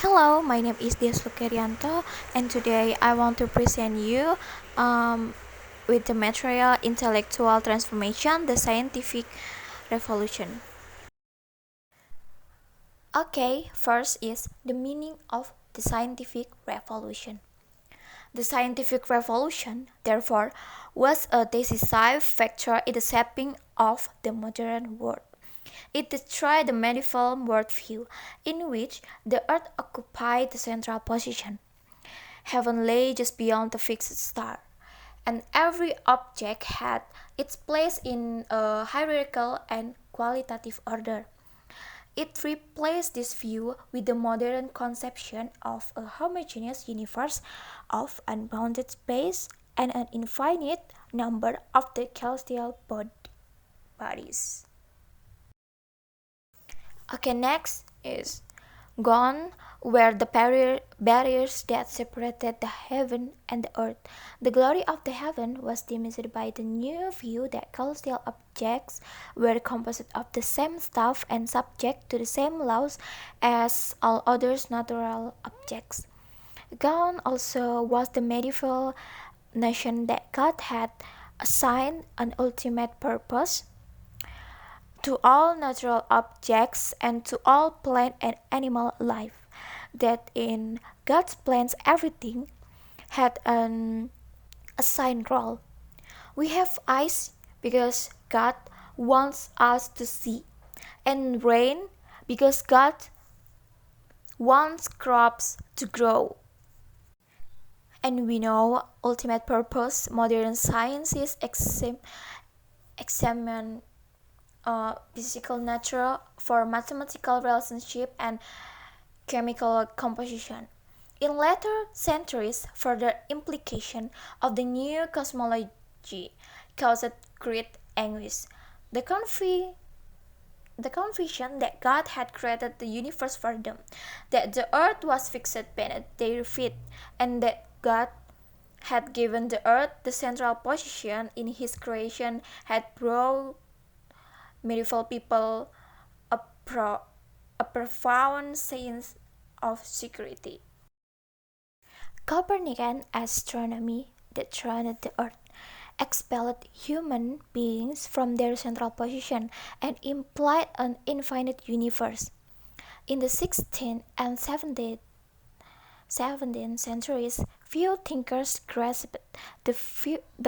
Hello, my name is Diaz Heryanto, and today I want to present you um, with the material intellectual transformation, the scientific revolution. Okay, first is the meaning of the scientific revolution. The scientific revolution, therefore, was a decisive factor in the shaping of the modern world. It destroyed the medieval worldview, in which the earth occupied the central position. Heaven lay just beyond the fixed star, and every object had its place in a hierarchical and qualitative order. It replaced this view with the modern conception of a homogeneous universe of unbounded space and an infinite number of the celestial bodies. Okay, next is gone were the barriers that separated the heaven and the earth. The glory of the heaven was diminished by the new view that celestial objects were composed of the same stuff and subject to the same laws as all other natural objects. Gone also was the medieval notion that God had assigned an ultimate purpose to all natural objects and to all plant and animal life, that in God's plans everything had an assigned role. We have eyes because God wants us to see, and rain because God wants crops to grow. And we know ultimate purpose. Modern sciences examine physical nature for mathematical relationship and chemical composition. In later centuries, further implication of the new cosmology caused great anguish. The the conviction that God had created the universe for them, that the earth was fixed beneath their feet, and that God had given the earth the central position in his creation had brought medieval people a, a profound sense of security. Copernican astronomy that throned the earth expelled human beings from their central position and implied an infinite universe. In the 16th and 17th centuries, few thinkers grasped the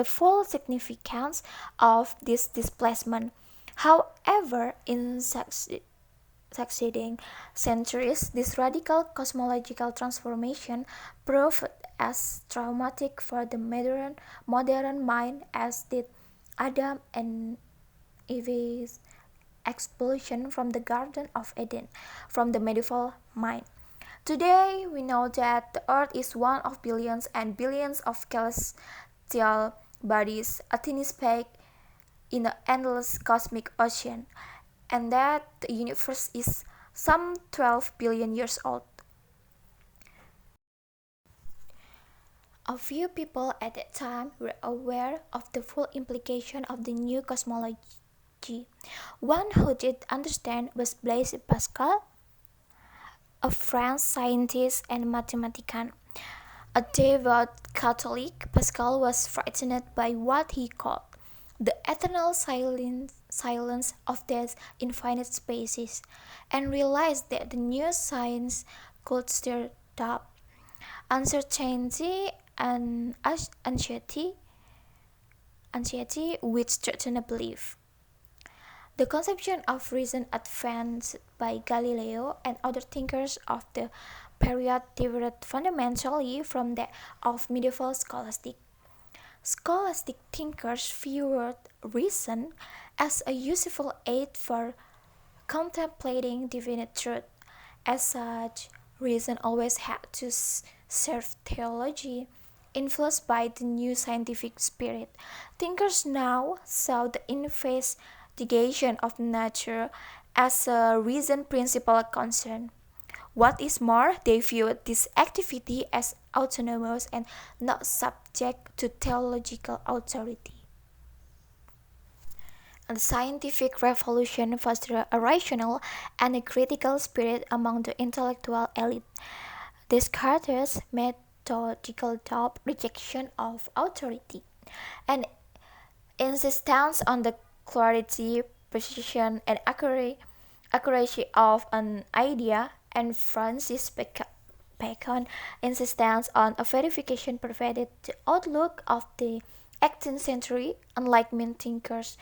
full significance of this displacement. However, in succeeding centuries, this radical cosmological transformation proved as traumatic for the modern mind as did Adam and Eve's expulsion from the Garden of Eden from the medieval mind. Today, we know that the Earth is one of billions and billions of celestial bodies, a tiny speck in the endless cosmic ocean, and that the universe is some 12 billion years old. A few people at that time were aware of the full implication of the new cosmology. One who did understand was Blaise Pascal, a French scientist and mathematician. A devout Catholic, Pascal was frightened by what he called the eternal silence of these infinite spaces, and realized that the new science could stir up uncertainty and anxiety which threatened belief. The conception of reason advanced by Galileo and other thinkers of the period differed fundamentally from that of medieval scholastic thinkers viewed reason as a useful aid for contemplating divine truth. As such, reason always had to serve theology, influenced by the new scientific spirit. Thinkers now saw the investigation of nature as a reason principal concern. What is more, they viewed this activity as autonomous and not subject to theological authority. The scientific revolution fostered a rational and a critical spirit among the intellectual elite. Descartes' methodical doubt, rejection of authority, and insistence on the clarity, precision, and accuracy of an idea, and Francis Bacon insistence on a verification pervaded the outlook of the 18th century. Enlightenment thinkers,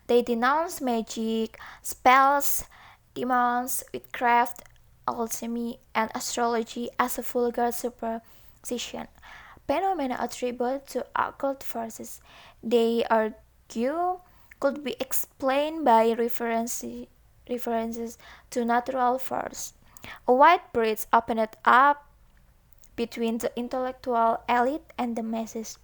they denounced magic, spells, demons, witchcraft, alchemy, and astrology as a vulgar superstition. Phenomena attributed to occult forces, they argue, could be explained by references to natural force. A wide bridge opened up between the intellectual elite and the masses,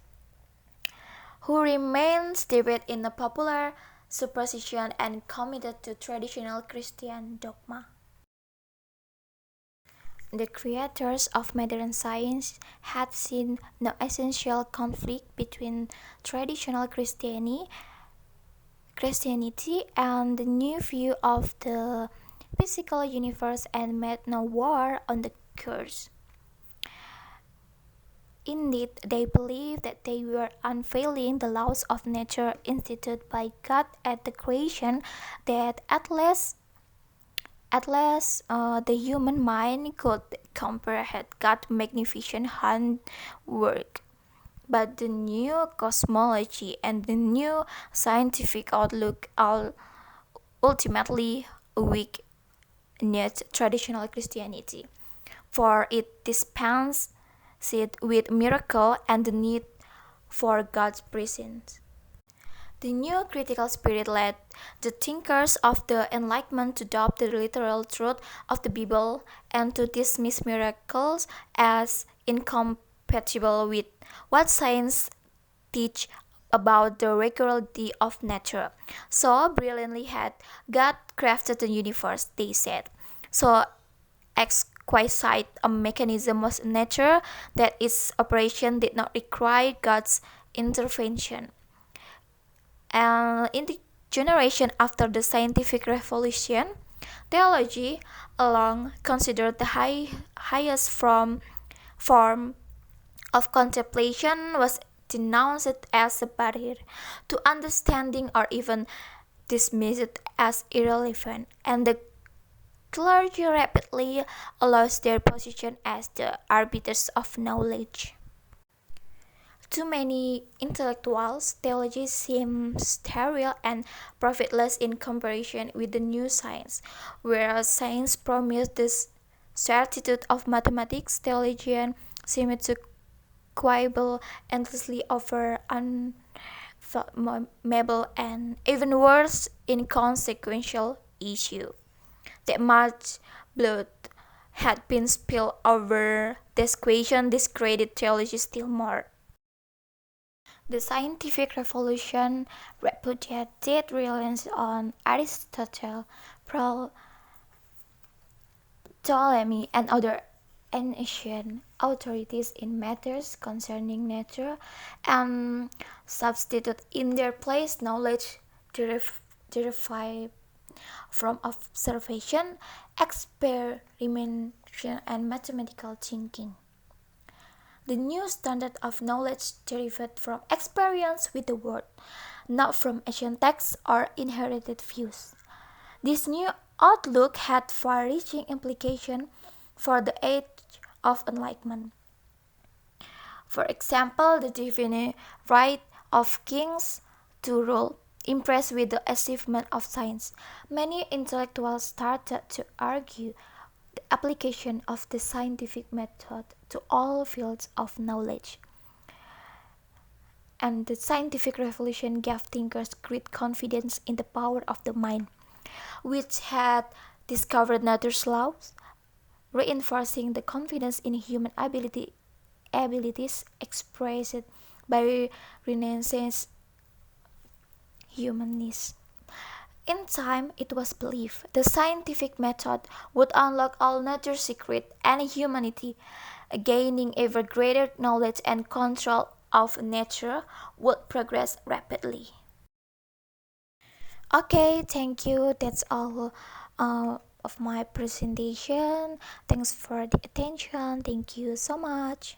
who remained steeped in the popular superstition and committed to traditional Christian dogma. The creators of modern science had seen no essential conflict between traditional Christianity and the new view of the physical universe and made no war on the curse. Indeed, they believed that they were unveiling the laws of nature instituted by God at the creation, that at last, the human mind could comprehend God's magnificent handwork. But the new cosmology and the new scientific outlook all ultimately weakened traditional Christianity, for it dispensed it with miracle and the need for God's presence. The new critical spirit led the thinkers of the Enlightenment to doubt the literal truth of the Bible and to dismiss miracles as incompatible with what science teach about the regularity of nature. So brilliantly had God crafted the universe, they said. So exquisite a mechanism was nature that its operation did not require God's intervention. And in the generation after the scientific revolution, theology, alone considered the highest form of contemplation, was denounced as a barrier to understanding or even dismissed as irrelevant, and the clergy rapidly lost their position as the arbiters of knowledge. To many intellectuals, theology seems sterile and profitless in comparison with the new science. Whereas science promised the certitude of mathematics, theologians seem to quibble endlessly over unfathomable and even worse, inconsequential issues. That much blood had been spilled over this question discredited theology still more. The scientific revolution repudiated reliance on Aristotle, Ptolemy, and other ancient authorities in matters concerning nature, and substituted in their place knowledge derived from observation, experimentation, and mathematical thinking. The new standard of knowledge derived from experience with the world, not from ancient texts or inherited views. This new outlook had far-reaching implications for the age of enlightenment. For example, the divine right of kings to rule. Impressed with the achievement of science, many intellectuals started to argue the application of the scientific method to all fields of knowledge. And the scientific revolution gave thinkers great confidence in the power of the mind, which had discovered nature's laws, reinforcing the confidence in human abilities expressed by Renaissance humanism. In time, it was believed the scientific method would unlock all nature's secrets and humanity, gaining ever greater knowledge and control of nature, would progress rapidly. Okay, thank you. That's all of my presentation. Thanks for the attention. Thank you so much.